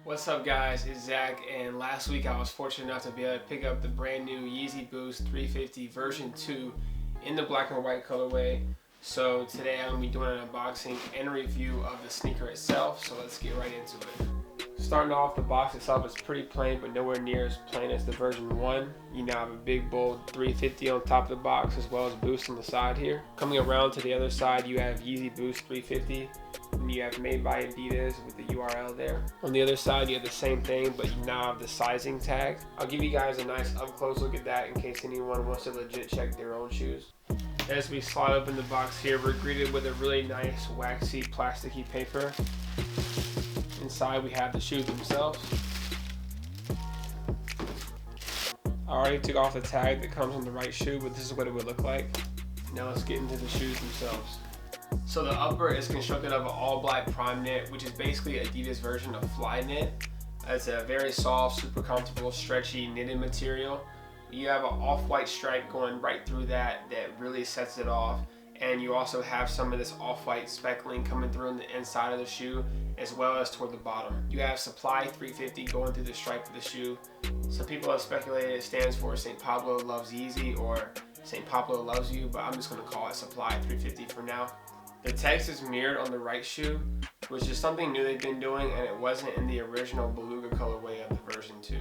What's up guys, it's Zach, and last week I was fortunate enough to be able to pick up the brand new Yeezy Boost 350 version 2 in the black and white colorway. So today I'm going to be doing an unboxing and review of the sneaker itself, so let's get right into it. Starting off, the box itself is pretty plain, but nowhere near as plain as the version 1. You now have a big bold 350 on top of the box as well as Boost on the side here. Coming around to the other side, you have Yeezy Boost 350. And you have made by Adidas with the URL there. On the other side you have the same thing, but you now have the sizing tag. I'll give you guys a nice up close look at that in case anyone wants to legit check their own shoes. As we slide open the box here, we're greeted with a really nice waxy plasticky paper. Inside we have the shoes themselves. I already took off the tag that comes on the right shoe, but this is what it would look like. Now let's get into the shoes themselves. So the upper is constructed of an all-black Primeknit, which is basically Adidas version of Flyknit. It's a very soft, super comfortable, stretchy knitted material. You have an off-white stripe going right through that really sets it off. And you also have some of this off-white speckling coming through on the inside of the shoe as well as toward the bottom. You have Supply 350 going through the stripe of the shoe. Some people have speculated it stands for St. Pablo Loves Yeezy or St. Pablo Loves You, but I'm just going to call it Supply 350 for now. The text is mirrored on the right shoe, which is something new they've been doing, and it wasn't in the original Beluga colorway of the version 2.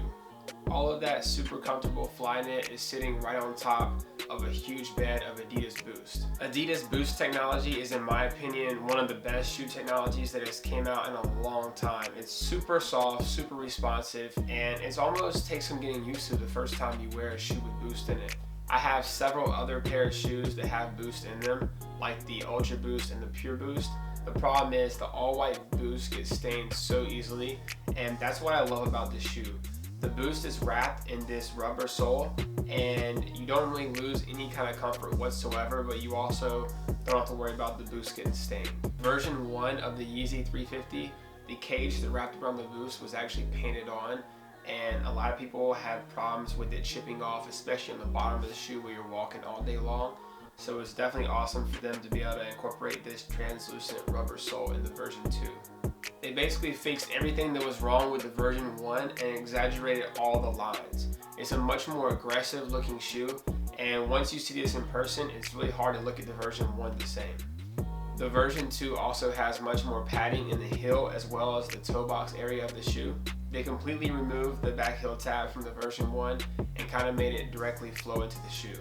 All of that super comfortable Flyknit is sitting right on top of a huge bed of Adidas Boost. Adidas Boost technology is, in my opinion, one of the best shoe technologies that has came out in a long time. It's super soft, super responsive, and it almost takes some getting used to the first time you wear a shoe with Boost in it. I have several other pair of shoes that have Boost in them, like the Ultra Boost and the Pure Boost. The problem is the all-white Boost gets stained so easily, and that's what I love about this shoe. The Boost is wrapped in this rubber sole, and you don't really lose any kind of comfort whatsoever, but you also don't have to worry about the Boost getting stained. Version 1 of the Yeezy 350, the cage that wrapped around the Boost was actually painted on, and a lot of people have problems with it chipping off, especially on the bottom of the shoe where you're walking all day long. So it's definitely awesome for them to be able to incorporate this translucent rubber sole in the version 2. They basically fixed everything that was wrong with the version 1 and exaggerated all the lines. It's a much more aggressive looking shoe, and once you see this in person, it's really hard to look at the version 1 the same. The version 2 also has much more padding in the heel as well as the toe box area of the shoe. They completely removed the back heel tab from the version 1 and kind of made it directly flow into the shoe.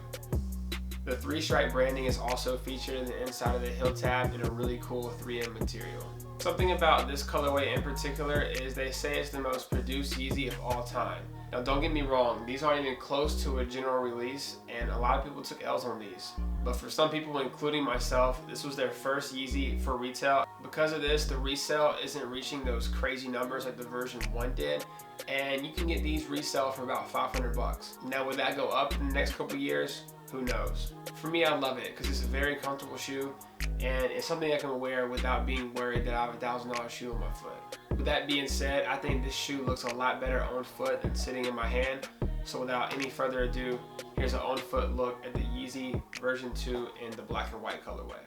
The 3-stripe branding is also featured in the inside of the heel tab in a really cool 3M material. Something about this colorway in particular is they say it's the most produced Yeezy of all time. Now don't get me wrong, these aren't even close to a general release, and a lot of people took L's on these. But for some people, including myself, this was their first Yeezy for retail. Because of this, the resale isn't reaching those crazy numbers like the version 1 did, and you can get these resale for about 500 bucks. Now would that go up in the next couple years? Who knows? For me, I love it because it's a very comfortable shoe, and it's something I can wear without being worried that I have a $1,000 shoe on my foot. With that being said, I think this shoe looks a lot better on foot than sitting in my hand. So without any further ado, here's an on foot look at the Yeezy version 2 in the black and white colorway.